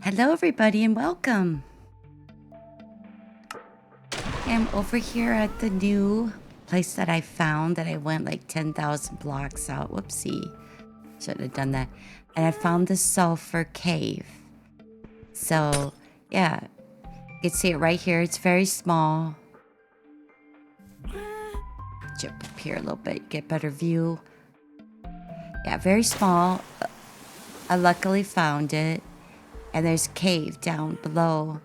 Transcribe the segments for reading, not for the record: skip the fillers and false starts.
Hello, everybody, and welcome. I'm over here at the new place that I found that I went like 10,000 blocks out. Whoopsie. Shouldn't have done that. And I found the Sulfur Cave. So, yeah, you can see it right here. It's very small. Jump up here a little bit, get better view. Yeah, very small. I luckily found it. And there's a cave down below.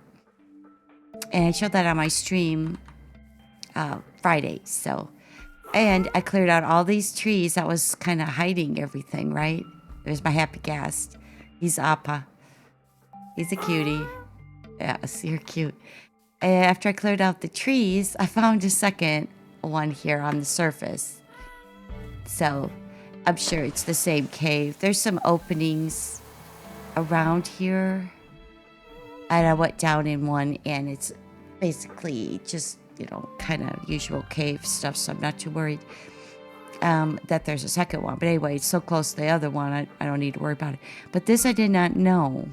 And I showed that on my stream Friday. So, and I cleared out all these trees that was kind of hiding everything, right? There's my happy Ghast. He's Appa. He's a cutie. Yes, you're cute. And after I cleared out the trees, I found a second one here on the surface. So I'm sure it's the same cave. There's some openings around here. And I went down in one, and it's basically just, kind of usual cave stuff, so I'm not too worried that there's a second one. But anyway, it's so close to the other one, I don't need to worry about it. But this I did not know,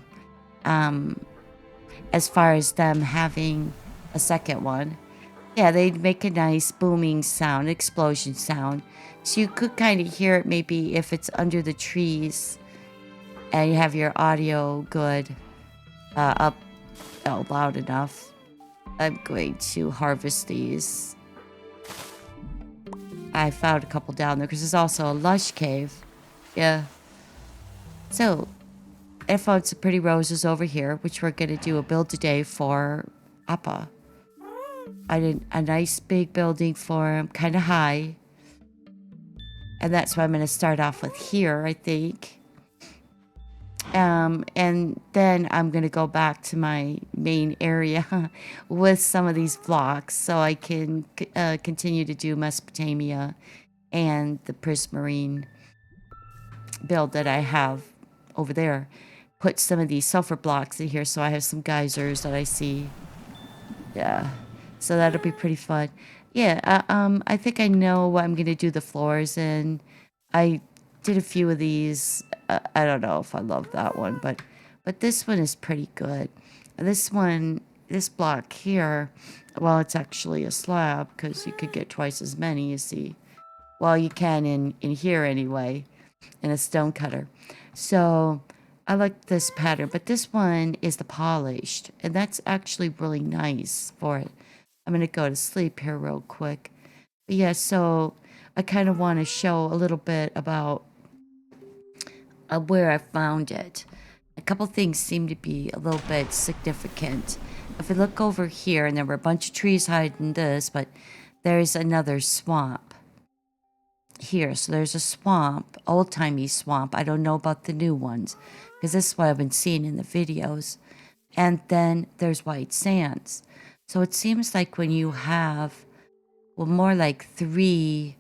as far as them having a second one. Yeah, they'd make a nice booming sound, explosion sound. So you could kind of hear it maybe if it's under the trees and you have your audio good up loud enough. I'm going to harvest these. I found a couple down there because there's also a lush cave. Yeah. So, I found some pretty roses over here, which we're going to do a build today for Appa. I did a nice big building for him, kind of high. And that's what I'm going to start off with here, I think. And then I'm going to go back to my main area with some of these blocks so I can continue to do Mesopotamia and the prismarine build that I have over there. Put some of these sulfur blocks in here so I have some geysers that I see. Yeah, so that'll be pretty fun. Yeah, I think I know what I'm going to do the floors in. I did a few of these. I don't know if I love that one, but this one is pretty good. This one, this block here, well, it's actually a slab because you could get twice as many, you see. Well, you can in here anyway, in a stone cutter. So I like this pattern, but this one is the polished, and that's actually really nice for it. I'm going to go to sleep here real quick. But yeah, so I kind of want to show a little bit about where I found it. A couple things seem to be a little bit significant. If we look over here, and there were a bunch of trees hiding this, but there's another swamp here. So there's a swamp, old-timey swamp. I don't know about the new ones, because this is what I've been seeing in the videos. And then there's white sands. So it seems like when you have, well, more like three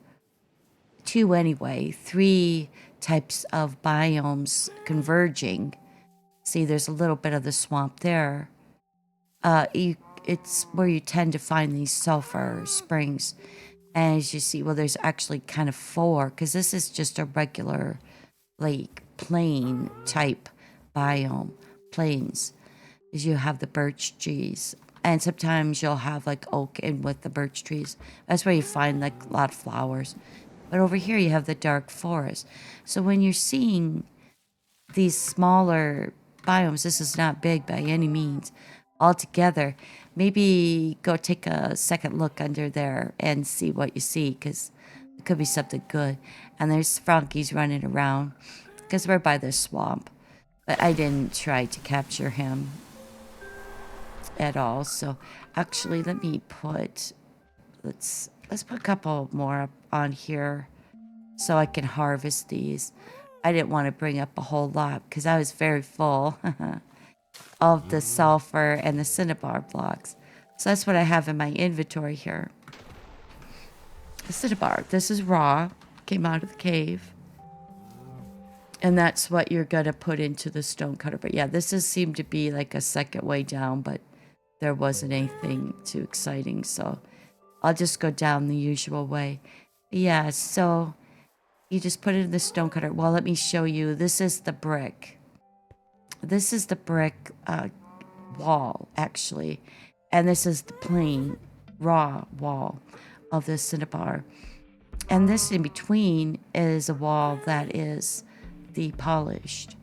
types of biomes converging. See, there's a little bit of the swamp there. It's where you tend to find these sulfur springs. And as you see, well, there's actually kind of four, because this is just a regular, like, plain type biome, plains. As you have the birch trees. And sometimes you'll have like oak in with the birch trees. That's where you find like a lot of flowers. But over here you have the dark forest. So when you're seeing these smaller biomes, this is not big by any means, all together, maybe go take a second look under there and see what you see, because it could be something good. And there's Frankies running around because we're by the swamp. But I didn't try to capture him at all. So actually, let me put, let's put a couple more up on here so I can harvest these. I didn't want to bring up a whole lot because I was very full of the sulfur and the cinnabar blocks. So that's what I have in my inventory here. The cinnabar, this is raw, came out of the cave. And that's what you're gonna put into the stone cutter. But yeah, this has seemed to be like a second way down, but there wasn't anything too exciting, so I'll just go down the usual way. Yeah, so you just put it in the stone cutter. Well, let me show you. This is the brick this is the brick wall, actually. And this is the plain, raw wall of the Cinnabar. And this in between is a wall that is the polished.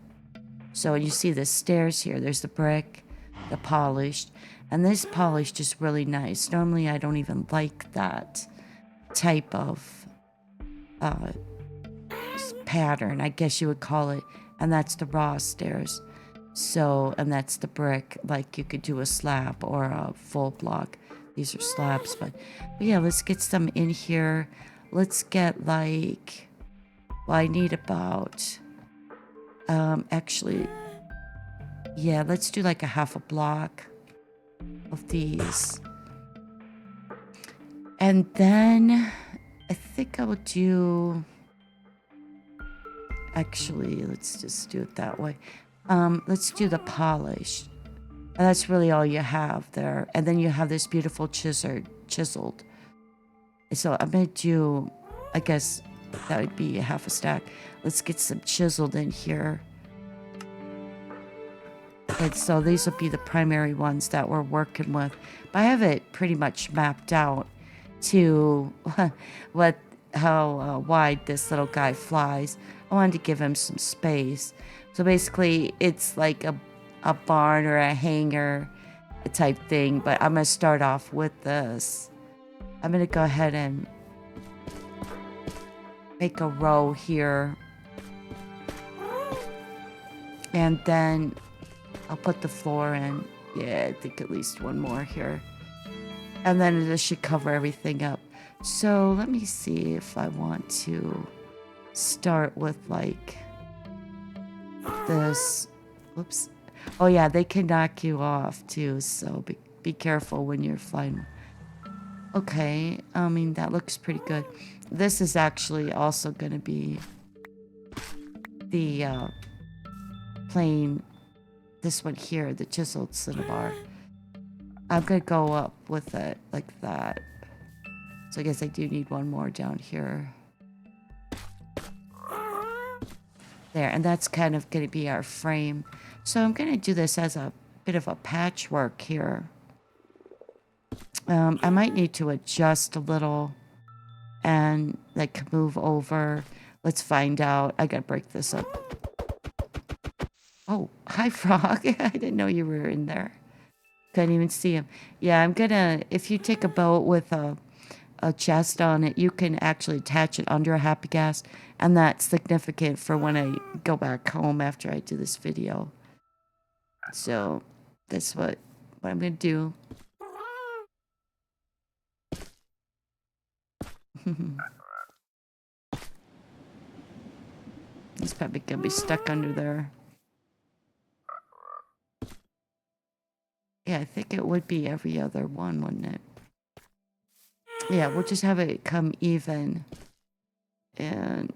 So you see the stairs here. There's the brick, the polished. And this polished is really nice. Normally I don't even like that type of pattern, I guess you would call it. And that's the raw stairs. So, and that's the brick, like you could do a slab or a full block. These are slabs, but yeah, let's get some in here. Let's get like, well, I need about, actually, yeah, let's do like a half a block of these. And then I think I will do, actually, let's just do it that way. Let's do the polish. And that's really all you have there. And then you have this beautiful chiseled. So I'm going to do, I guess that would be a half a stack. Let's get some chiseled in here. And so these will be the primary ones that we're working with. But I have it pretty much mapped out to how wide this little guy flies. I wanted to give him some space. So basically it's like a barn or a hangar type thing. But I'm going to start off with this. I'm going to go ahead and make a row here. And then I'll put the floor in. Yeah, I think at least one more here. And then this should cover everything up. So let me see if I want to start with like this. Whoops. Oh yeah, they can knock you off too. So be careful when you're flying. Okay, I mean, that looks pretty good. This is actually also going to be the plain, this one here, the chiseled cinnabar. I'm going to go up with it like that. So I guess I do need one more down here. There, and that's kind of going to be our frame. So I'm going to do this as a bit of a patchwork here. I might need to adjust a little and like move over. Let's find out. I got to break this up. Oh, hi, Frog. I didn't know you were in there. Couldn't even see him. Yeah, I'm going to, if you take a boat with a chest on it, you can actually attach it under a happy gas. And that's significant for when I go back home after I do this video. So that's what I'm going to do. He's probably going to be stuck under there. Yeah, I think it would be every other one, wouldn't it? Yeah, we'll just have it come even. And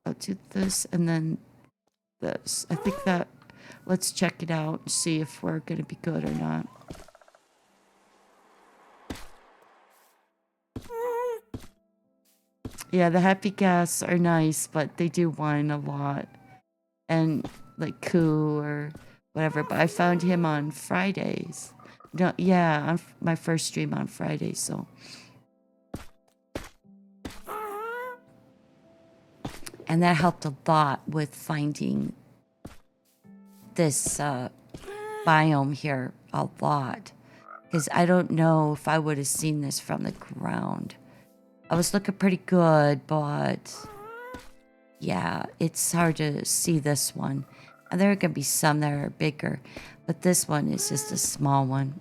I'll do this and then this. I think that, let's check it out and see if we're going to be good or not. Yeah, the happy gas are nice, but they do whine a lot. And like coo or whatever. But I found him on Fridays. No, yeah, on my first stream on Friday, so. And that helped a lot with finding this biome here a lot. Because I don't know if I would have seen this from the ground. I was looking pretty good, but yeah, it's hard to see this one. And there are going to be some that are bigger, but this one is just a small one.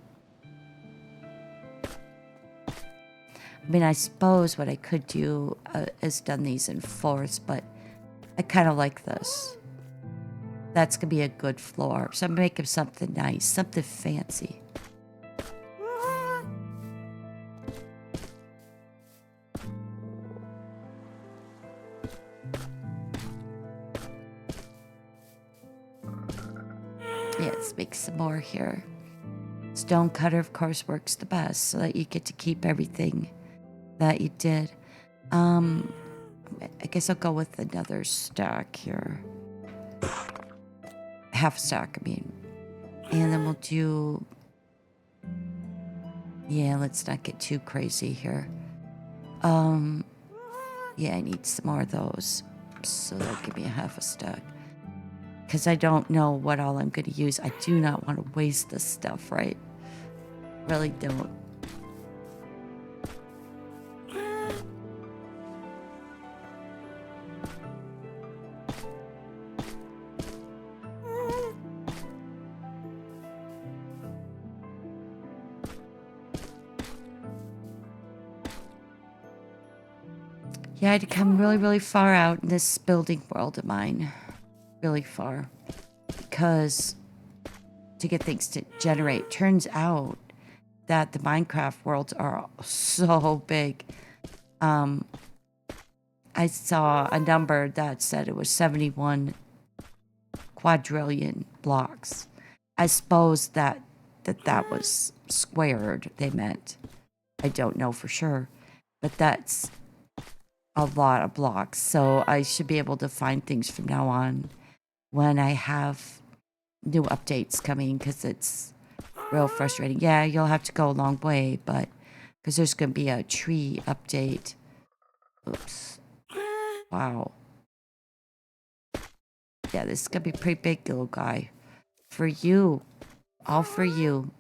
I mean, I suppose what I could do is done these in fourths, but I kind of like this. That's going to be a good floor. So I'm making something nice, something fancy. Yeah, let's make some more here. Stone cutter, of course, works the best so that you get to keep everything that you did. I guess I'll go with another stack here. Half a stack, I mean. And then we'll do... Yeah, let's not get too crazy here. Yeah, I need some more of those. So they'll give me a half a stack. Because I don't know what all I'm going to use. I do not want to waste this stuff, right? Really don't. Yeah, I had to come really, really far out in this building world of mine. Really far. Because to get things to generate. Turns out that the Minecraft worlds are so big. I saw a number that said it was 71 quadrillion blocks. I suppose that was squared, they meant. I don't know for sure. But that's a lot of blocks. So I should be able to find things from now on when I have new updates coming, because it's real frustrating. Yeah, you'll have to go a long way, but because there's going to be a tree update. Oops. Wow. Yeah, this is going to be pretty big, little guy. For you. All for you.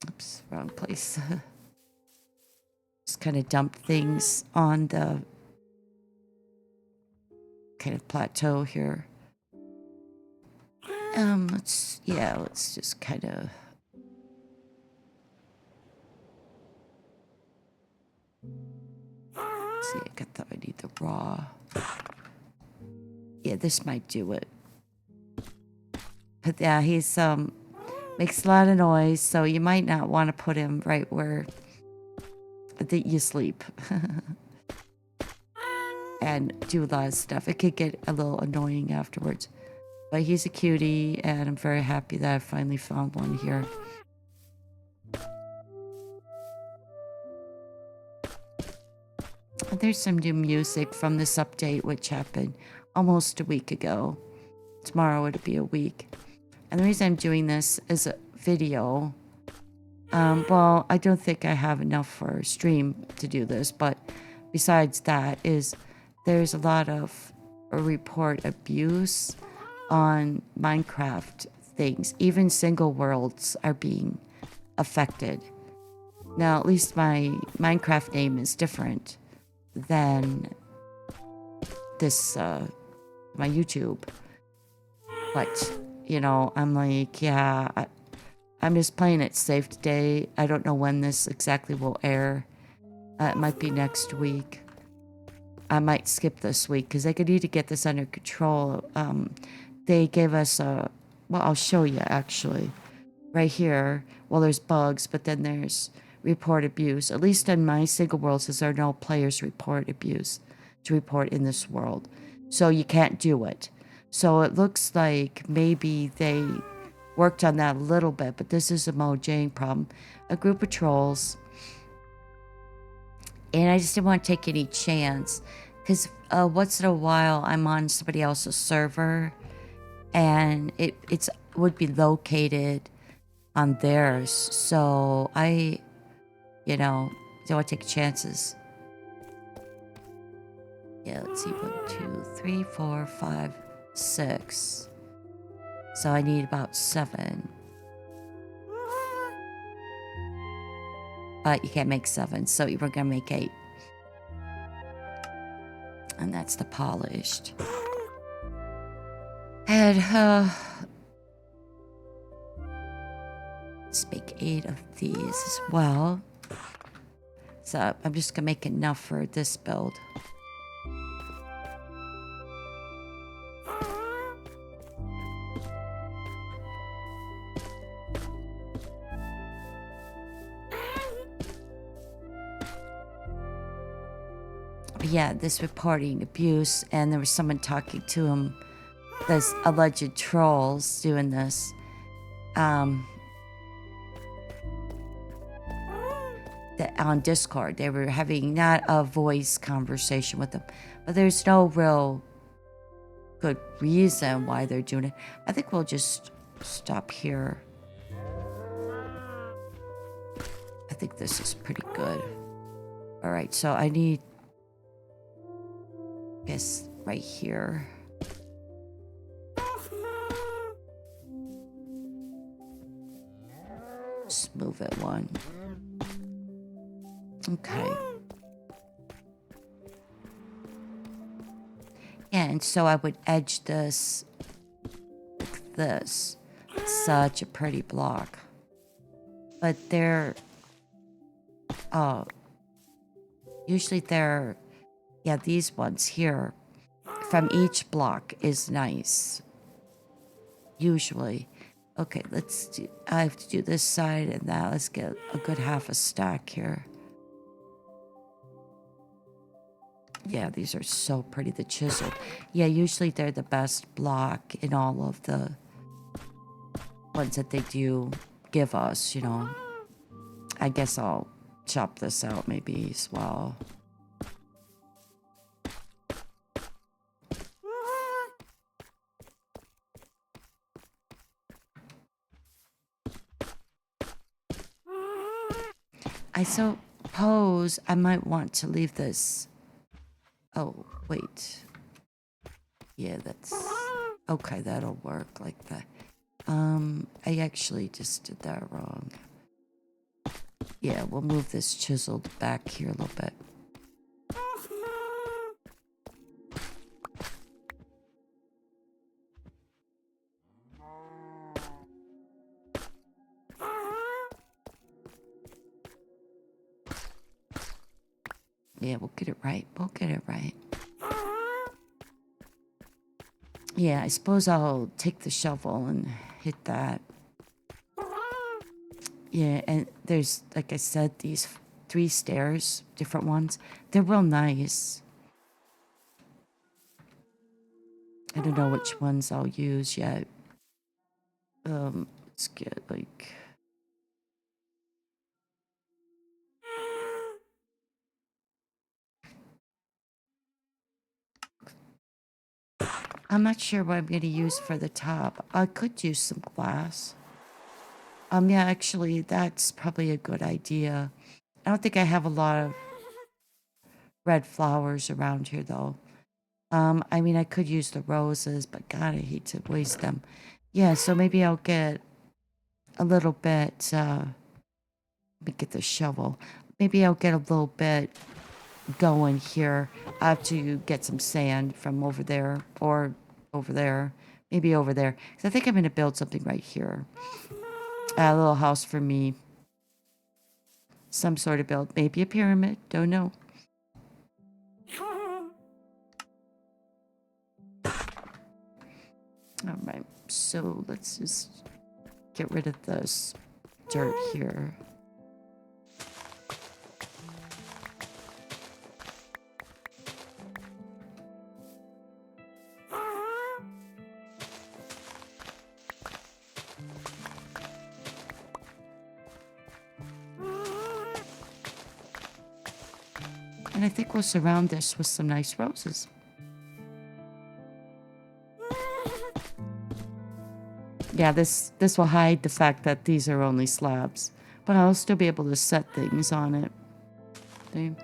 Oops, wrong place. Just kind of dump things on the kind of plateau here. Let's just kind of... See, I thought I need the raw. Yeah, this might do it. But yeah, he's makes a lot of noise, so you might not want to put him right where you sleep. And do a lot of stuff. It could get a little annoying afterwards. But he's a cutie, and I'm very happy that I finally found one here. There's some new music from this update, which happened almost a week ago. Tomorrow it'll be a week. And the reason I'm doing this is a video. Well, I don't think I have enough for a stream to do this, but besides that is there's a lot of report abuse on Minecraft things. Even single worlds are being affected. Now, at least my Minecraft name is different than this, my YouTube. But, you know, I'm like, yeah, I'm just playing it safe today. I don't know when this exactly will air. It might be next week. I might skip this week because I could need to get this under control. They gave us a... Well, I'll show you, actually. Right here. Well, there's bugs, but then there's report abuse. At least in my single world, says there are no players report abuse to report in this world. So you can't do it. So it looks like maybe they worked on that a little bit, but this is a Mojang problem. A group of trolls. And I just didn't want to take any chance. Because once in a while, I'm on somebody else's server. And it would be located on theirs. So I, you know, don't want to take chances. Yeah, let's see. 1, 2, 3, 4, 5, 6. So I need about 7. But you can't make 7, so we're going to make 8. And that's the polished. And, let's make 8 of these as well. So I'm just going to make enough for this build. Yeah, this reporting abuse, and there was someone talking to him, those alleged trolls doing this. On Discord, they were having not a voice conversation with them, but there's no real good reason why they're doing it. I think we'll just stop here. I think this is pretty good. All right, so I need, I guess, right here. Just move it one. Okay. Yeah, and so I would edge this like this. Such a pretty block. But they're, usually they're, yeah, these ones here from each block is nice. Usually. Okay, let's do, I have to do this side and that. Let's get a good half a stack here. Yeah, these are so pretty, the chiseled. Yeah, usually they're the best block in all of the ones that they do give us, you know. I guess I'll chop this out maybe as well. I suppose I might want to leave this. Oh, wait. Yeah, that's okay, that'll work like that. I actually just did that wrong. Yeah, we'll move this chiseled back here a little bit. Yeah, we'll get it right. We'll get it right. Yeah, I suppose I'll take the shovel and hit that. Yeah, and there's, like I said, these 3 stairs, different ones. They're real nice. I don't know which ones I'll use yet. Let's get like... I'm not sure what I'm going to use for the top. I could use some glass. Yeah, actually, that's probably a good idea. I don't think I have a lot of red flowers around here, though. I mean, I could use the roses, but God, I hate to waste them. Yeah, so maybe I'll get a little bit, let me get the shovel. Maybe I'll get a little bit going here. I have to get some sand from over there, or over there. Maybe over there. 'Cause I think I'm going to build something right here. A little house for me. Some sort of build. Maybe a pyramid. Don't know. Alright. So let's just get rid of this dirt here. And I think we'll surround this with some nice roses. Yeah, this will hide the fact that these are only slabs. But I'll still be able to set things on it. See?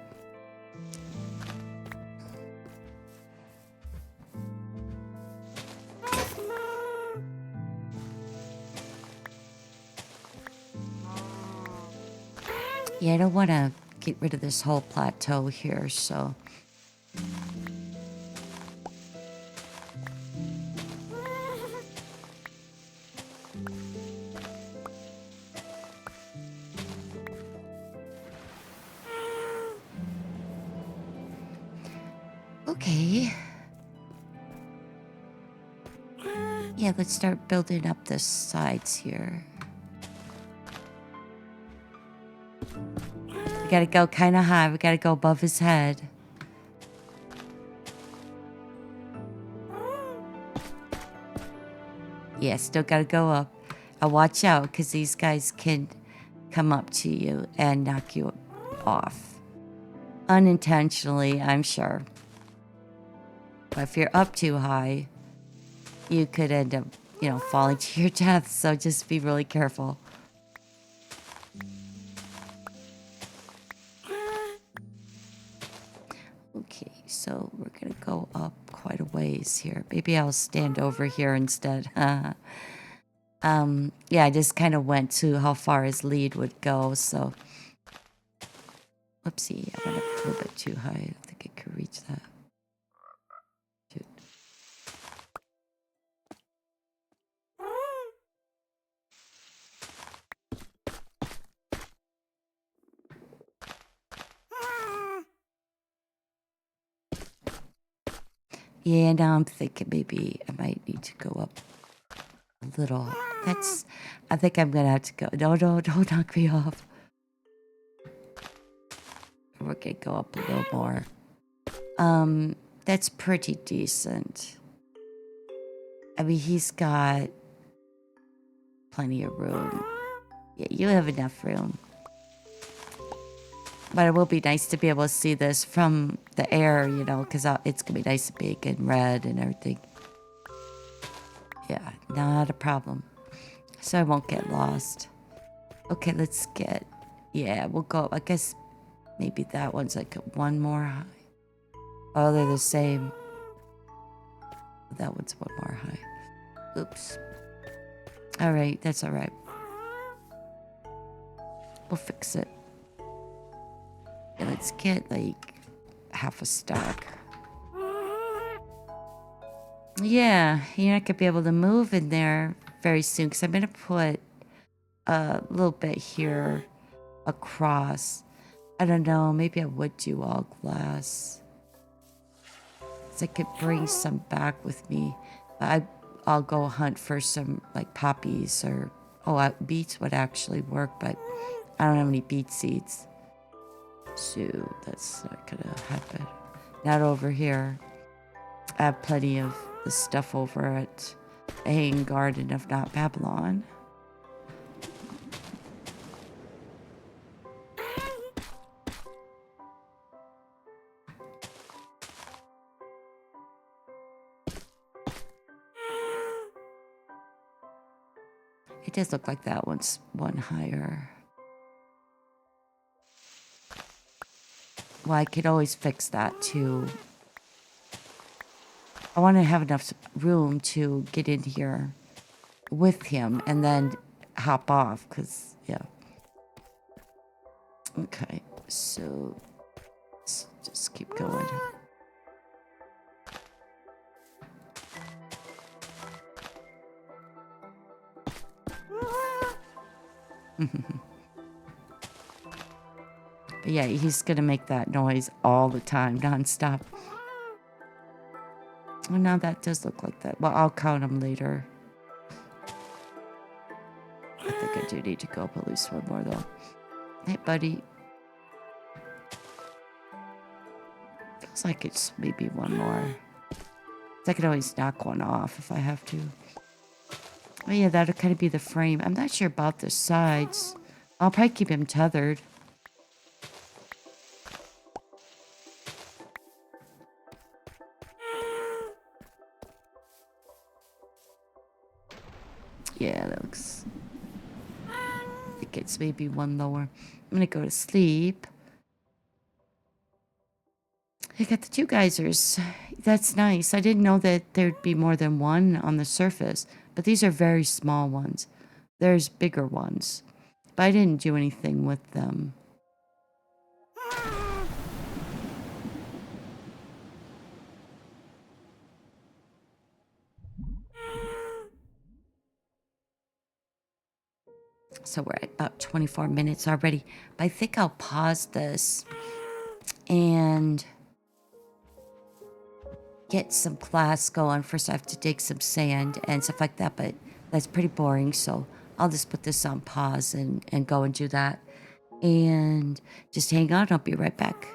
Yeah, I don't want to get rid of this whole plateau here, so... Okay. Yeah, let's start building up the sides here. We gotta go kind of high. We gotta go above his head. Yeah, still gotta go up. Watch out, because these guys can come up to you and knock you off. Unintentionally, I'm sure. But if you're up too high, you could end up, you know, falling to your death. So just be really careful. Okay, so we're gonna go up quite a ways here. Maybe I'll stand over here instead. Yeah, I just kind of went to how far his lead would go, so. Whoopsie, I went up a little bit too high. I don't think I could reach that. Shoot. Yeah, now I'm thinking maybe I might need to go up a little. I think I'm gonna have to go. No, don't knock me off. We're gonna go up a little more. That's pretty decent. I mean, he's got plenty of room. Yeah, you have enough room. But it will be nice to be able to see this from the air, you know, because it's going to be nice and big and red and everything. Yeah, not a problem. So I won't get lost. Okay, let's get... Yeah, we'll go... I guess maybe that one's like one more high. Oh, they're the same. That one's one more high. Oops. All right, that's all right. We'll fix it. Yeah, let's get like half a stack. Yeah, you're not gonna be able to move in there very soon because I'm gonna put a little bit here across. I don't know, maybe I would do all glass. So I could bring some back with me. I'll go hunt for some like poppies or beets would actually work, but I don't have any beet seeds. So that's not gonna happen. Not over here. I have plenty of the stuff over at the Hanging Garden of Not Babylon. It does look like that one's one higher. Well, I could always fix that too. I want to have enough room to get in here with him and then hop off because, yeah. Okay, so let's just keep going. But yeah, he's gonna make that noise all the time, nonstop. Oh, now that does look like that. Well, I'll count them later. I think I do need to go up at least one more, though. Hey, buddy. Feels like it's maybe one more. I can always knock one off if I have to. Oh, yeah, that'll kind of be the frame. I'm not sure about the sides. I'll probably keep him tethered. Yeah, that looks... I think it's maybe one lower. I'm gonna go to sleep. I got the two geysers. That's nice. I didn't know that there'd be more than one on the surface, but these are very small ones. There's bigger ones, but I didn't do anything with them. So we're at about 24 minutes already, but I think I'll pause this and get some class going. First I have to dig some sand and stuff like that, but that's pretty boring, so I'll just put this on pause and go and do that. And just hang on, I'll be right back.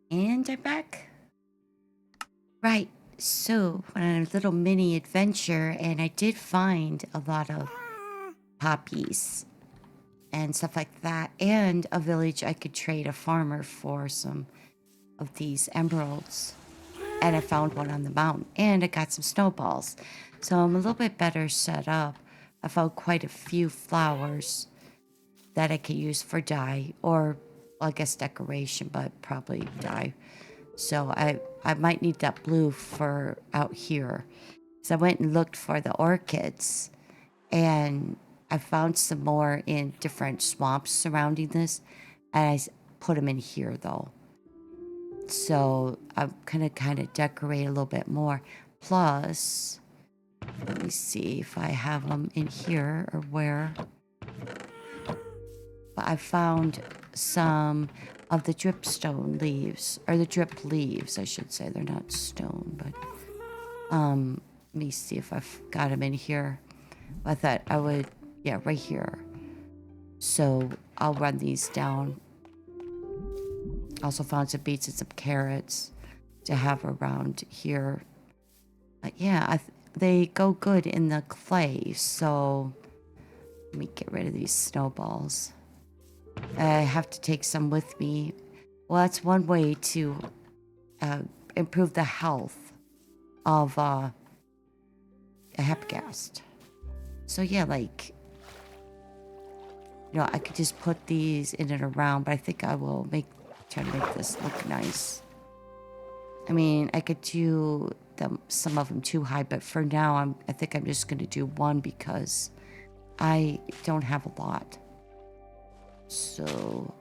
And I'm back. Right, so went on a little mini adventure and I did find a lot of poppies and stuff like that, and a village I could trade a farmer for some of these emeralds. And I found one on the mountain. And I got some snowballs. So I'm a little bit better set up. I found quite a few flowers that I could use for dye. Or, well, I guess decoration, but probably dye. So I might need that blue for out here. So I went and looked for the orchids. And I found some more in different swamps surrounding this. And put them in here, though. So I'm gonna kind of decorate a little bit more. Plus, let me see if I have them in here or where. But I found some of the dripstone leaves, or the drip leaves, I should say. They're not stone, but let me see if I've got them in here. I thought I would, yeah, right here. So I'll run these down. Also found some beets and some carrots to have around here. But yeah, they go good in the clay. So let me get rid of these snowballs. I have to take some with me. Well, that's one way to improve the health of a Ghast. So yeah, like, you know, I could just put these in and around, but I think I will try to make this look nice. I mean, I could do some of them too high, but for now, I think I'm just going to do one because I don't have a lot. So,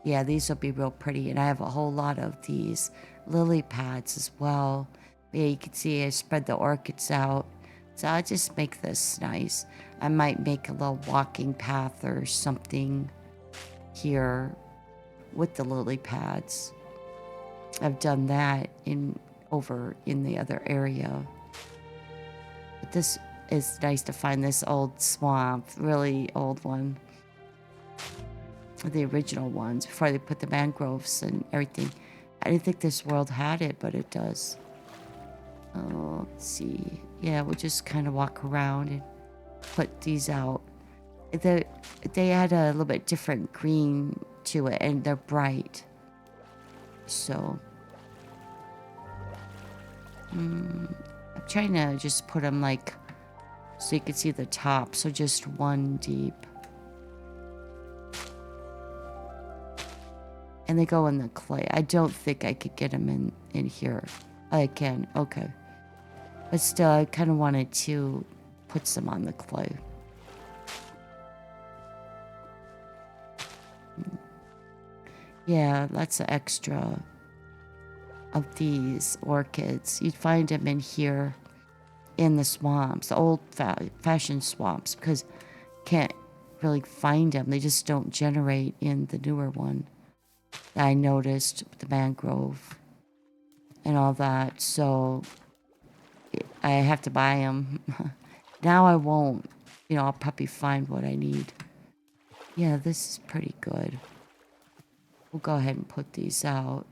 yeah, these will be real pretty, and I have a whole lot of these lily pads as well. Yeah, you can see I spread the orchids out. So I'll just make this nice. I might make a little walking path or something here with the lily pads. I've done that over in the other area. But this is nice to find this old swamp, really old one. The original ones before they put the mangroves and everything. I didn't think this world had it, but it does. Oh, let's see. Yeah, we'll just kind of walk around and put these out. They add a little bit different green to it, and they're bright. So, I'm trying to just put them like so you can see the top. So just one deep. And they go in the clay. I don't think I could get them in here. I can. Okay. But still, I kind of wanted to put some on the clay. Yeah, lots of extra of these orchids. You'd find them in here in the swamps, the old-fashioned swamps, because can't really find them. They just don't generate in the newer one that I noticed with the mangrove and all that. So I have to buy them. Now I won't. You know, I'll probably find what I need. Yeah, this is pretty good. We'll go ahead and put these out.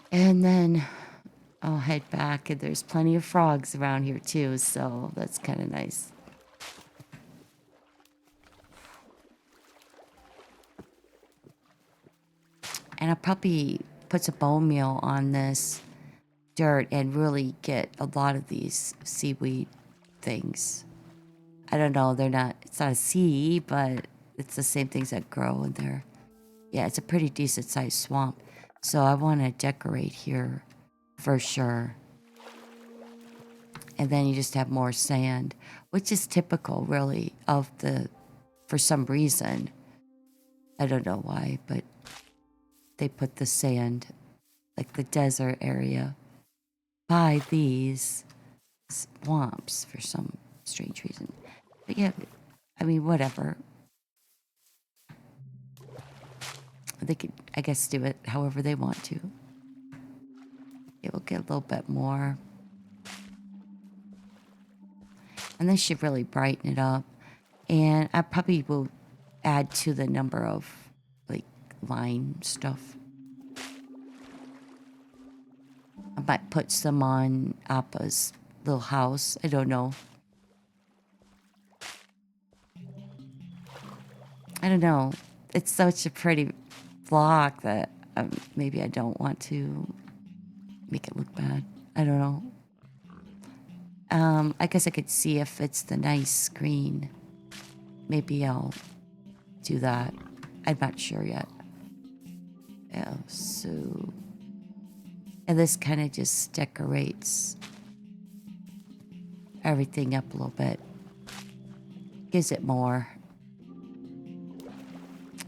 And then I'll head back, and there's plenty of frogs around here too, so that's kind of nice. And I'll probably put some bone meal on this dirt and really get a lot of these seaweed things. I don't know, it's not a sea, but it's the same things that grow in there. Yeah, it's a pretty decent sized swamp. So I want to decorate here for sure. And then you just have more sand, which is typical really for some reason. I don't know why, but they put the sand, like the desert area, by these swamps for some strange reason. But yeah, I mean, whatever. They could, I guess, do it however they want to. It will get a little bit more. And this should really brighten it up. And I probably will add to the number of, like, line stuff. I might put some on Appa's little house. I don't know. I don't know. It's such a pretty vlog that maybe I don't want to make it look bad. I don't know. I guess I could see if it's the nice screen. Maybe I'll do that. I'm not sure yet. Yeah, so... And this kind of just decorates everything up a little bit. Gives it more.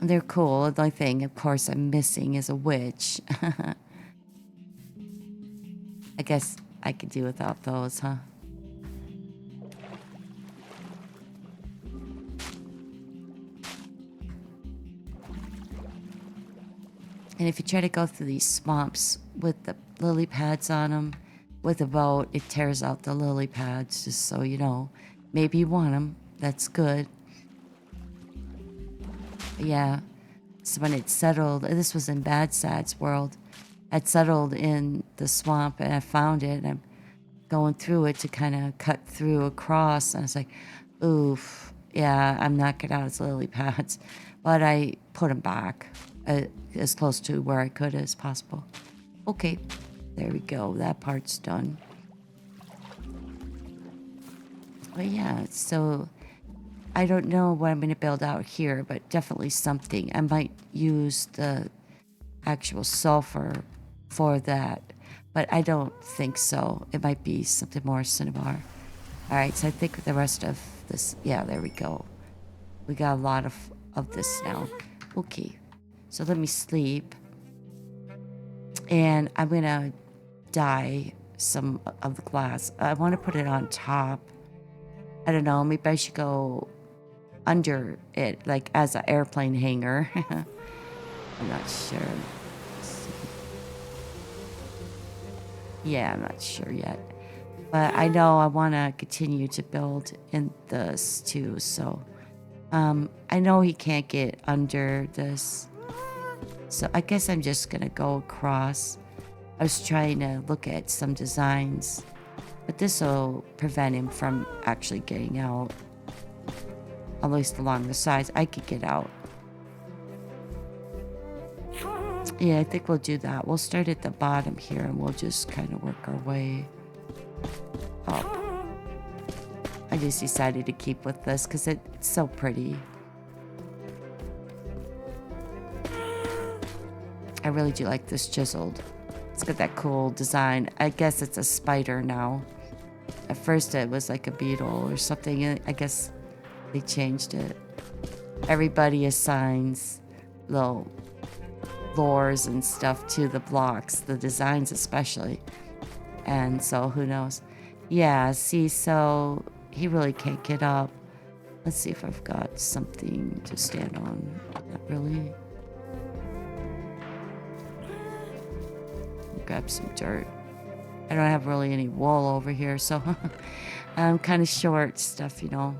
They're cool. The only thing, of course, I'm missing is a witch. I guess I could do without those, huh? And if you try to go through these swamps with the lily pads on them, with a boat, it tears out the lily pads, just so you know. Maybe you want them. That's good. But yeah. So when it settled, this was in Bad Sad's world. I'd settled in the swamp and I found it. And I'm going through it to kind of cut through across. And I was like, oof. Yeah, I'm knocking out its lily pads. But I put them back as close to where I could as possible. Okay, there we go. That part's done. But yeah, so I don't know what I'm going to build out here, but definitely something. I might use the actual sulfur for that, but I don't think so. It might be something more Cinnabar. All right, so I think the rest of this, yeah, there we go. We got a lot of this now. Okay, so let me sleep. And I'm going to dye some of the glass. I want to put it on top. I don't know, maybe I should go under it, like as an airplane hanger. I'm not sure. Yeah, I'm not sure yet. But I know I want to continue to build in this too, so... I know he can't get under this. So I guess I'm just gonna go across. I was trying to look at some designs, but this will prevent him from actually getting out. At least along the sides, I could get out. Yeah, I think we'll do that. We'll start at the bottom here and we'll just kind of work our way up. I just decided to keep with this because it's so pretty. I really do like this chiseled. It's got that cool design. I guess it's a spider now. At first it was like a beetle or something. I guess they changed it. Everybody assigns little lores and stuff to the blocks, the designs especially. And so who knows? Yeah, see, so he really can't get up. Let's see if I've got something to stand on. Not really. Grab some dirt. I don't have really any wool over here, so I'm kind of short stuff, you know.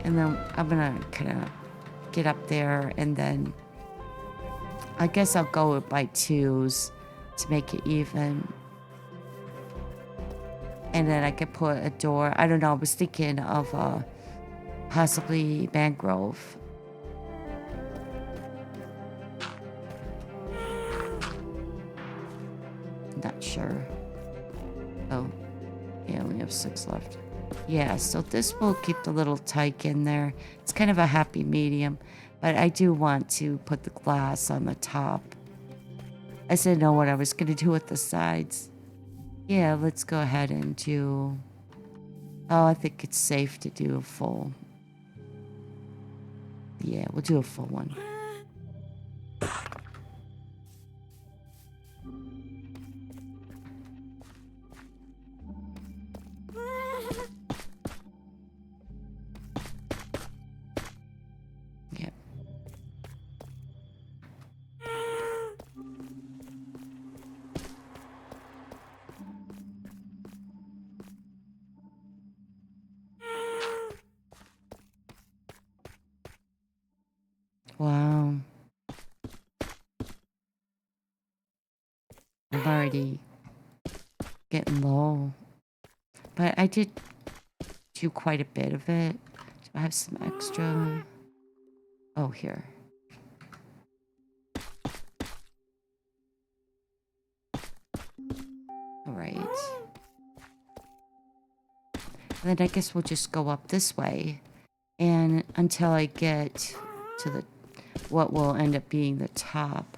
And then I'm gonna kind of get up there, and then I guess I'll go by twos to make it even. And then I could put a door. I don't know. I was thinking of possibly mangrove. Not sure. Oh, yeah, I only have 6 left. Yeah, so this will keep the little tyke in there. It's kind of a happy medium, but I do want to put the glass on the top. I didn't know what I was going to do with the sides. Yeah, let's go ahead and do... Oh, I think it's safe to do a full... Yeah, we'll do a full one. Yep. Wow. I'm already getting low. But I did do quite a bit of it. Do I have some extra? Oh, here. Then I guess we'll just go up this way. And until I get to the what will end up being the top.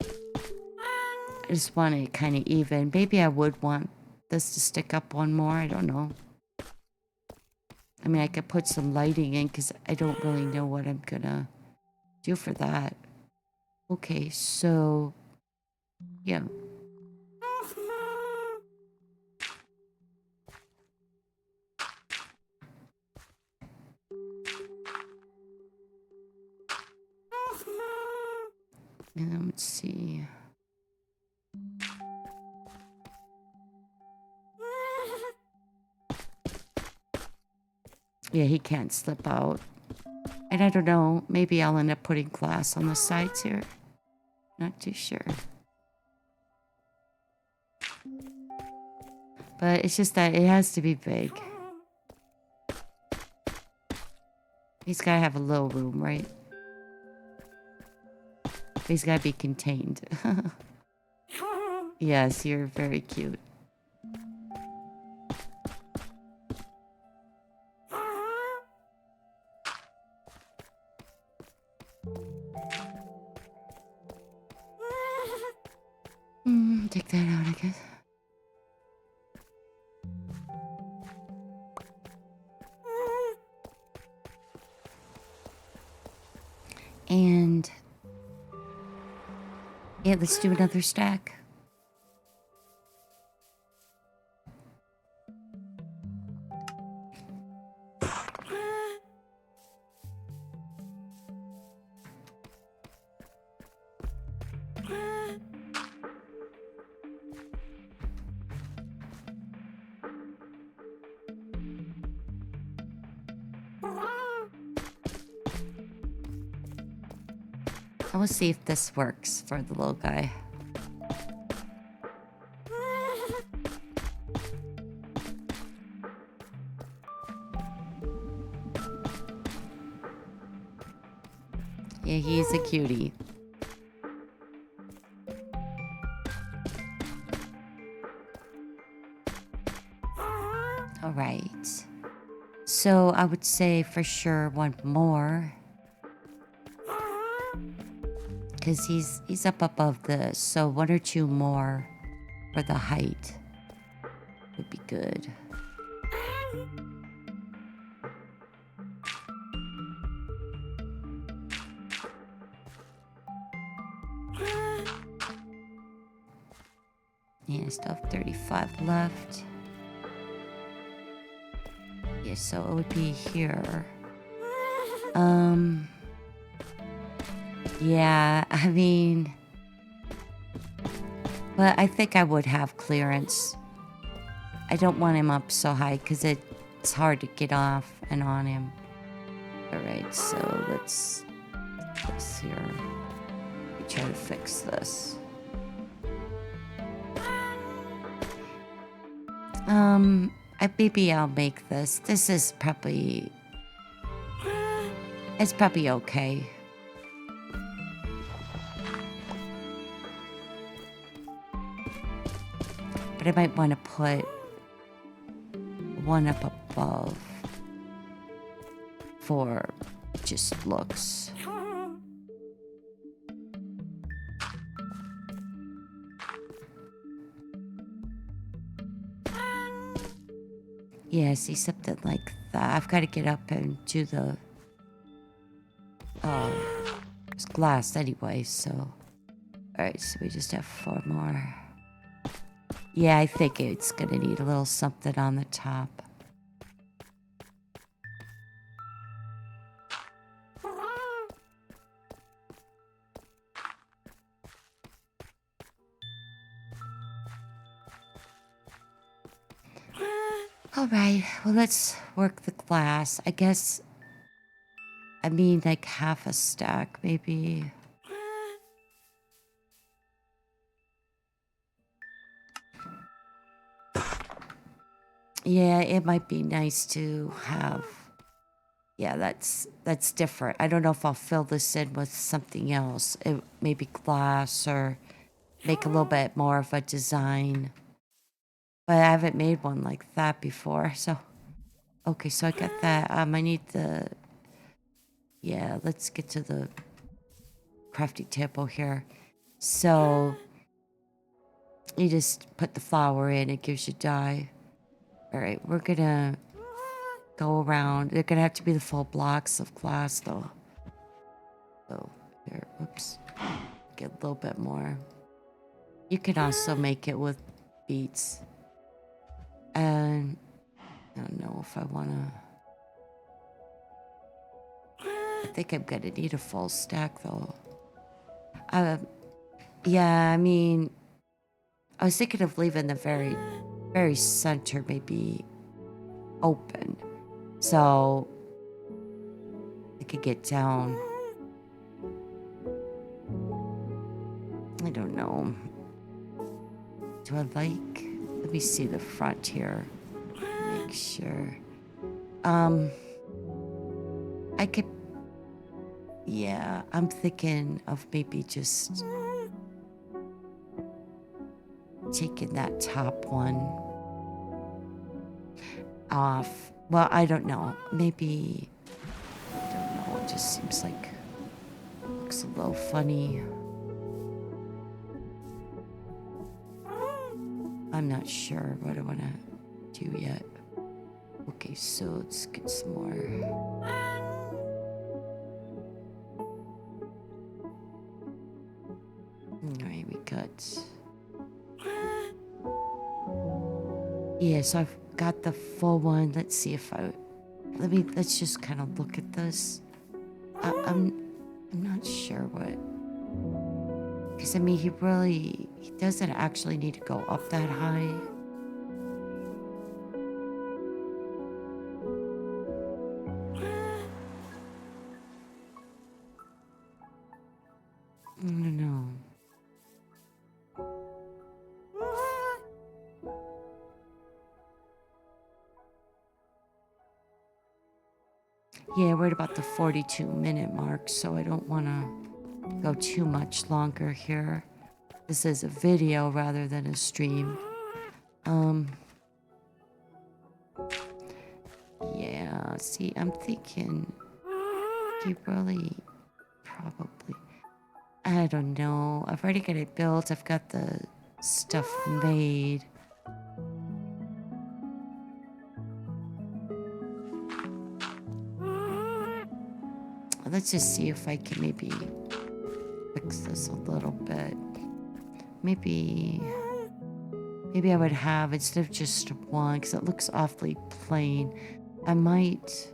I just want it kind of even. Maybe I would want this to stick up one more. I don't know. I mean, I could put some lighting in because I don't really know what I'm gonna do for that. Okay, so yeah. And then let's see. Yeah, he can't slip out. And I don't know, maybe I'll end up putting glass on the sides here. Not too sure. But it's just that it has to be big. He's gotta have a little room, right? He's gotta be contained. Yes, you're very cute. Take that out, I guess. And yeah, let's do another stack. I will see if this works for the little guy. Yeah, he's a cutie. All right. So I would say for sure one more. Because he's up above this, so one or two more for the height would be good. Yeah, I still have 35 left. Yeah, so it would be here. Yeah, I mean, but I think I would have clearance. I don't want him up so high because it's hard to get off and on him. All right, so let's this here. We try to fix this. Maybe I'll make this. This is probably, it's probably okay. But I might want to put one up above for just looks. Yeah, see, something like that. I've got to get up and do the it's glass anyway, so. Alright, so we just have 4 more. Yeah, I think it's gonna need a little something on the top. Alright, well, let's work the glass. I guess, I mean, like half a stack, maybe. Yeah, it might be nice to have. Yeah, that's different. I don't know if I'll fill this in with something else. Maybe glass or make a little bit more of a design. but I haven't made one like that before. So, okay, so I got that. I need the, yeah, let's get to the crafting table here. So, you just put the flour in, it gives you dye. All right, we're gonna go around. They're gonna have to be the full blocks of glass though. So, here, oops, get a little bit more. You can also make it with beets. And I don't know if I wanna, I think I'm gonna need a full stack though. Yeah, I mean, I was thinking of leaving the very center maybe open. So I could get down. I don't know. Do I like, let me see the front here. Make sure. I could, yeah, I'm thinking of maybe just taking that top one off. Well, I don't know. Maybe, I don't know. It just seems like, looks a little funny. I'm not sure what I want to do yet. Okay, so let's get some more. Alright, we got... Yeah, so I've got the full one. Let's see if I... let's just kind of look at this. I'm not sure what... Because, I mean, he doesn't actually need to go up that high. I don't know. Yeah, we're at about the 42-minute mark, so I don't want to go too much longer here. This is a video rather than a stream. Yeah, see, I'm thinking you really probably, I don't know. I've already got it built. I've got the stuff made. Let's just see if I can maybe fix this a little bit. Maybe I would have, instead of just one, because it looks awfully plain, I might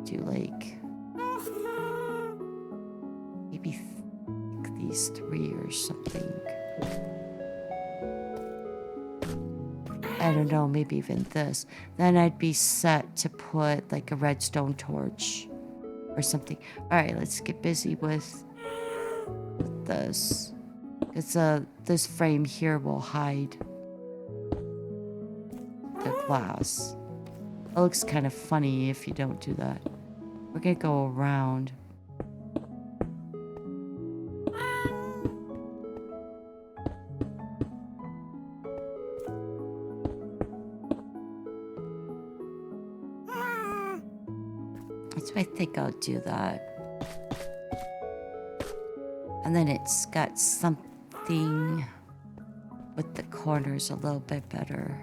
do like maybe these three or something. I don't know, maybe even this. Then I'd be set to put like a redstone torch or something. All right, let's get busy with this. It's this frame here will hide the glass. It looks kind of funny if you don't do that. We're gonna go around. So I think I'll do that. And then it's got something with the corners a little bit better.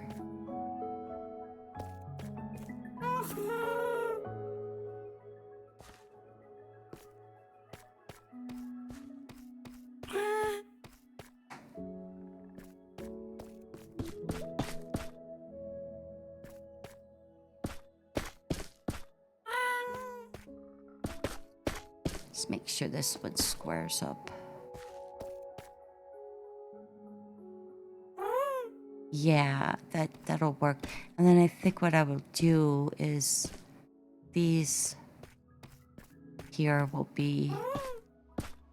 Just make sure this one squares up. Yeah, that'll work. And then I think what I will do is these here will be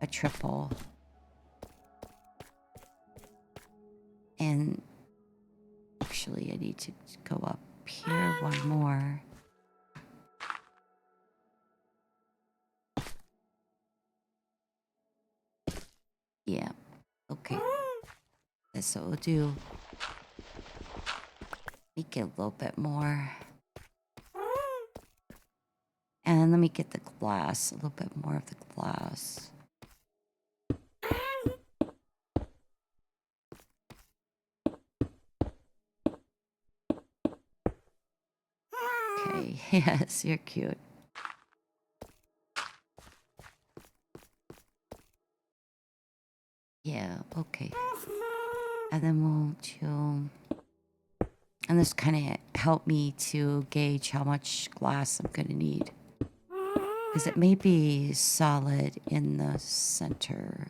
a triple. And actually I need to go up here one more. Yeah, okay. That's what we'll do. Make it a little bit more. And let me get the glass, a little bit more of the glass. Okay, yes, you're cute. Yeah, okay. And then we'll do... And this kind of helped me to gauge how much glass I'm going to need. Because it may be solid in the center.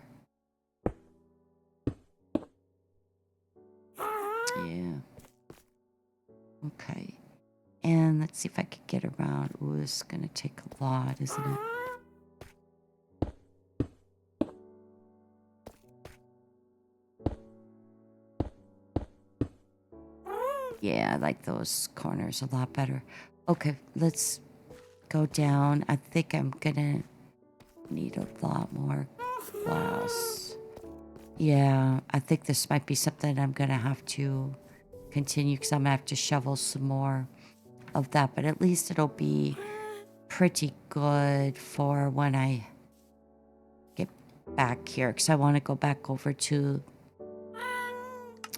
Yeah. Okay. And let's see if I could get around. Ooh, this is going to take a lot, isn't it? Yeah, I like those corners a lot better. Okay, let's go down. I think I'm gonna need a lot more glass. Yeah, I think this might be something I'm gonna have to continue because I'm gonna have to shovel some more of that. But at least it'll be pretty good for when I get back here because I want to go back over to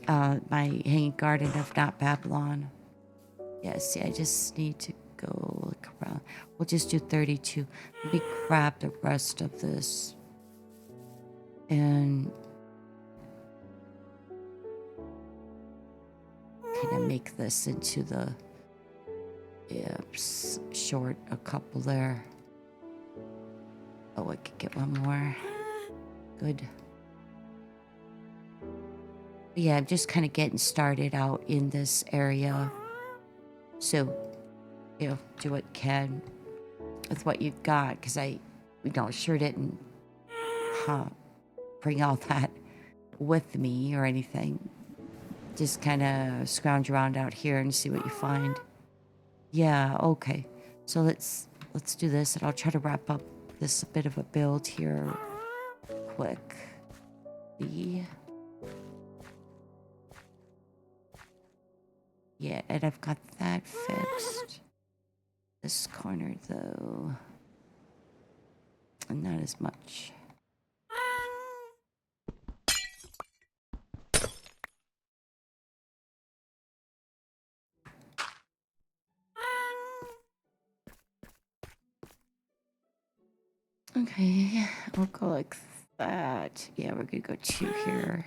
my hanging garden of Not Babylon. Yeah, see, I just need to go look around. We'll just do 32. Let me grab the rest of this. And kind of make this into the... Yeah, short a couple there. Oh, I could get one more. Good. Yeah, I'm just kind of getting started out in this area. So, you know, do what you can with what you've got. Because I, sure didn't bring all that with me or anything. Just kind of scrounge around out here and see what you find. Yeah, okay. So let's do this, and I'll try to wrap up this bit of a build here quick. Yeah, and I've got that fixed. This corner, though, not as much. Okay, we'll go like that. Yeah, we're gonna go 2 here.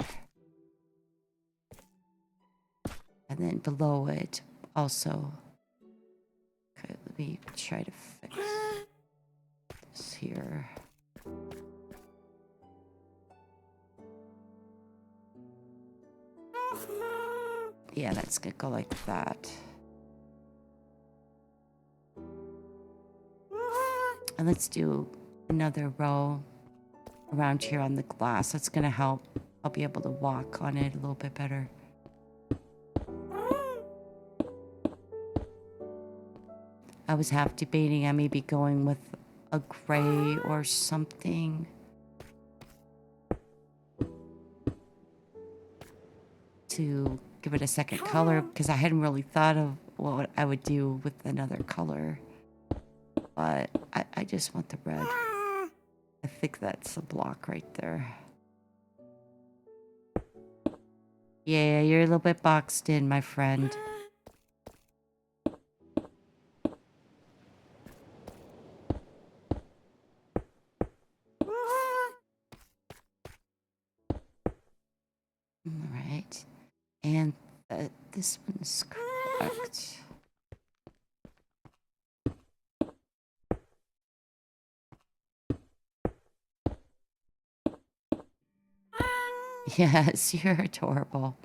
And then below it, also. Okay, let me try to fix this here. Yeah, that's gonna go like that. And let's do another row around here on the glass. That's gonna help. I'll be able to walk on it a little bit better. I was half debating I may be going with a gray or something. To give it a second color, because I hadn't really thought of what I would do with another color. But I just want the red. I think that's a block right there. Yeah, you're a little bit boxed in, my friend. All right. And this one's correct. Yes, you're adorable.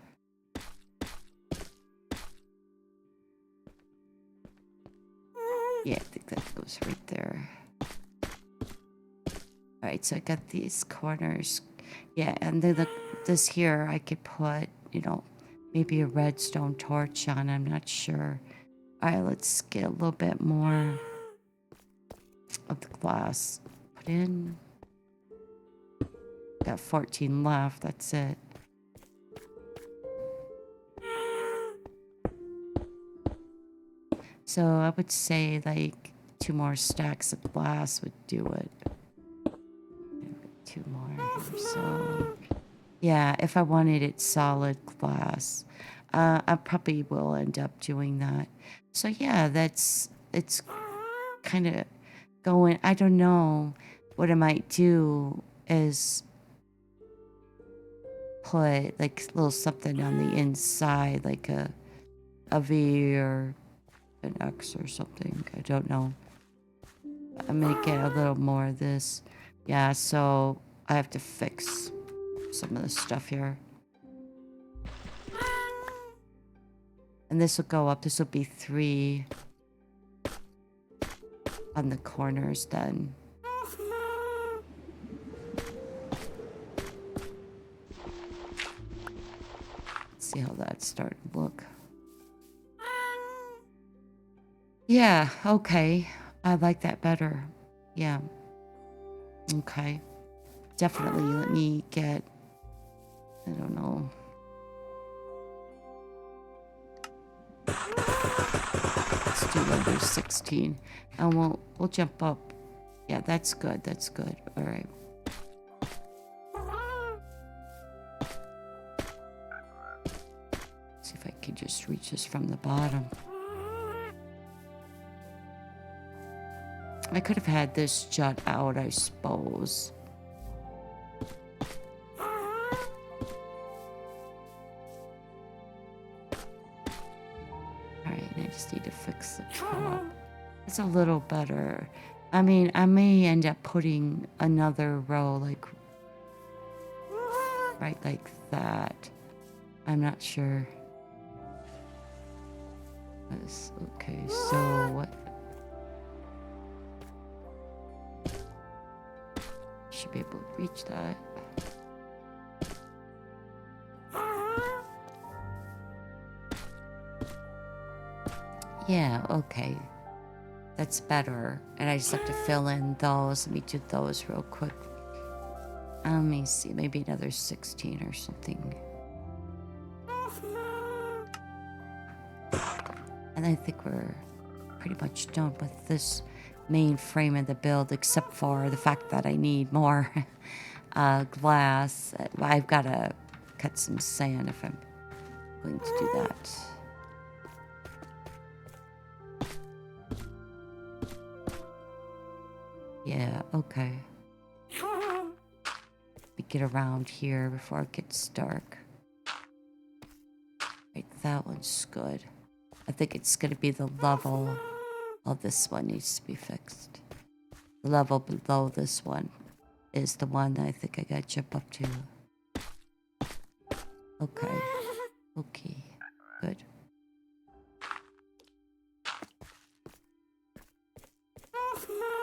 Yeah, I think that goes right there. All right, so I got these corners. Yeah, and then this here I could put, maybe a redstone torch on. I'm not sure. All right, let's get a little bit more of the glass put in. Got 14 left. That's it. So I would say like 2 more stacks of glass would do it. 2 more here, so yeah, if I wanted it solid glass, I probably will end up doing that. So yeah, it's kind of going. I don't know. What I might do is put like a little something on the inside, like a V or an X or something. I don't know. I'm gonna get a little more of this. Yeah, so I have to fix some of the stuff here. And this will go up. This will be 3 on the corners then. Let's see how that's starting to look. Yeah, okay. I like that better. Yeah. Okay. Definitely let me get, I don't know. Let's do number 16. And we'll jump up. Yeah, that's good. That's good. All right. See if I can just reach this from the bottom. I could have had this jut out, I suppose. Alright, I just need to fix the top. It's a little better. I mean, I may end up putting another row, like, right like that. I'm not sure. Okay, so what? Should be able to reach that. Yeah, okay. That's better. And I just have to fill in those. Let me do those real quick. Let me see, maybe another 16 or something. And I think we're pretty much done with this main frame of the build, except for the fact that I need more glass. I've got to cut some sand if I'm going to do that. Yeah, okay. We get around here before it gets dark. Right, that one's good. I think it's going to be the level. Oh, this one needs to be fixed. The level below this one is the one that I think I got to jump up to. Okay. Okay. Good.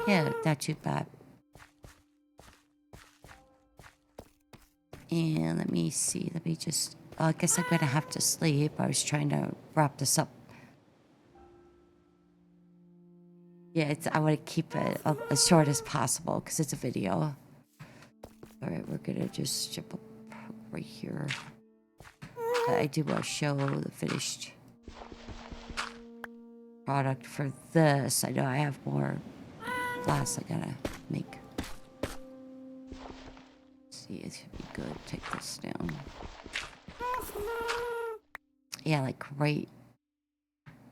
Yeah, not too bad. And let me see. Let me just... I guess I'm going to have to sleep. I was trying to wrap this up. Yeah, I want to keep it as short as possible because it's a video. Alright, we're going to just jump up right here. I do want to show the finished product for this. I know I have more glass I gotta make. Let's see, it should be good. Take this down. Yeah, like right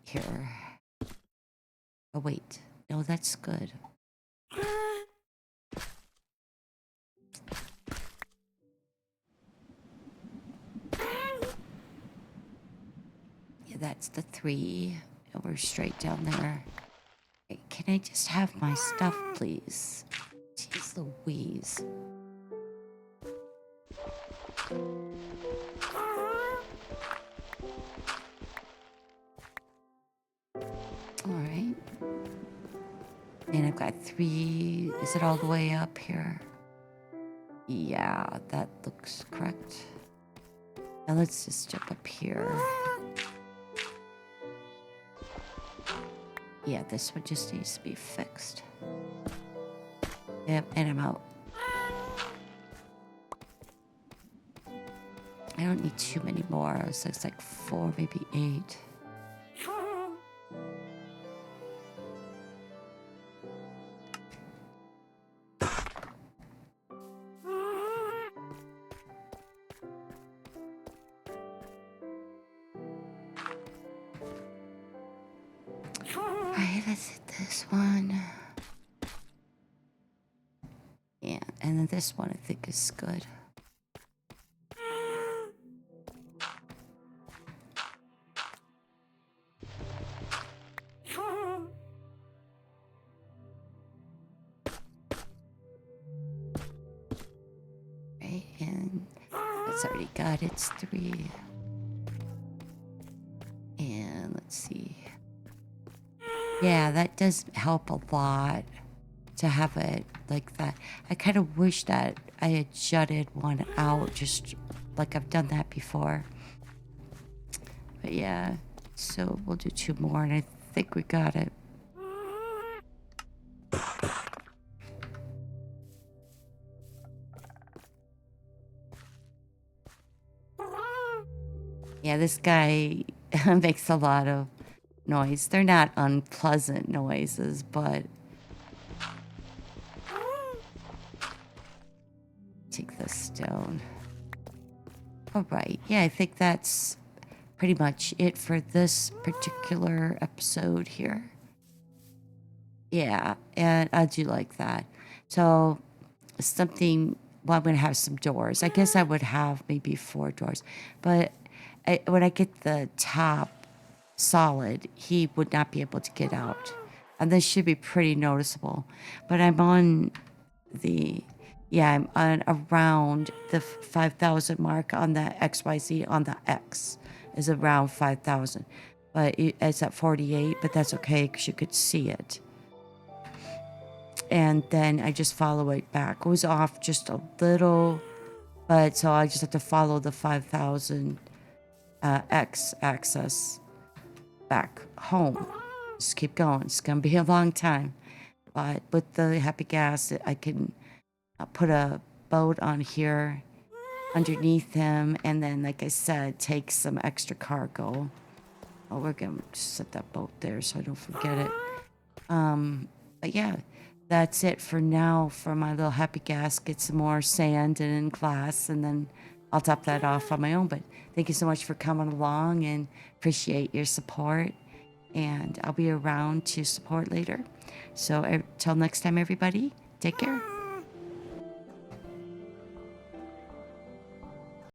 here. Oh, wait. No, that's good. Yeah, that's the 3. And we're straight down there. Hey, can I just have my stuff, please? Jeez Louise. Alright. And I've got 3. Is it all the way up here? Yeah, that looks correct. Now let's just jump up here. Yeah, this one just needs to be fixed. Yep, and I'm out. I don't need too many more. So it's like 4, maybe 8. Is it this one? Yeah, and then this one I think is good. Right, and that's already got its 3. And let's see. Yeah, that does help a lot to have it like that. I kind of wish that I had jutted one out, just like I've done that before. But yeah, so we'll do 2 more, and I think we got it. Yeah, this guy makes a lot of noise. They're not unpleasant noises, but take this stone. All right. Yeah, I think that's pretty much it for this particular episode here. Yeah, and I do like that. So something, well, I'm going to have some doors. I guess I would have maybe 4 doors. But when I get the top solid, he would not be able to get out. And this should be pretty noticeable. But I'm on the, yeah, I'm on around the 5,000 mark on the XYZ. On the X is around 5,000. But it's at 48, but that's okay because you could see it. And then I just follow it back. It was off just a little, but so I just have to follow the 5,000 X axis back home. Just keep going. It's gonna be a long time, but with the Happy Ghast, I can put a boat on here underneath him, and then, like I said, take some extra cargo. Oh, we're gonna set that boat there so I don't forget it. But yeah, that's it for now for my little Happy Ghast. Get some more sand and glass, and then I'll top that off on my own. But thank you so much for coming along, and appreciate your support. And I'll be around to support later. So till next time, everybody, take care.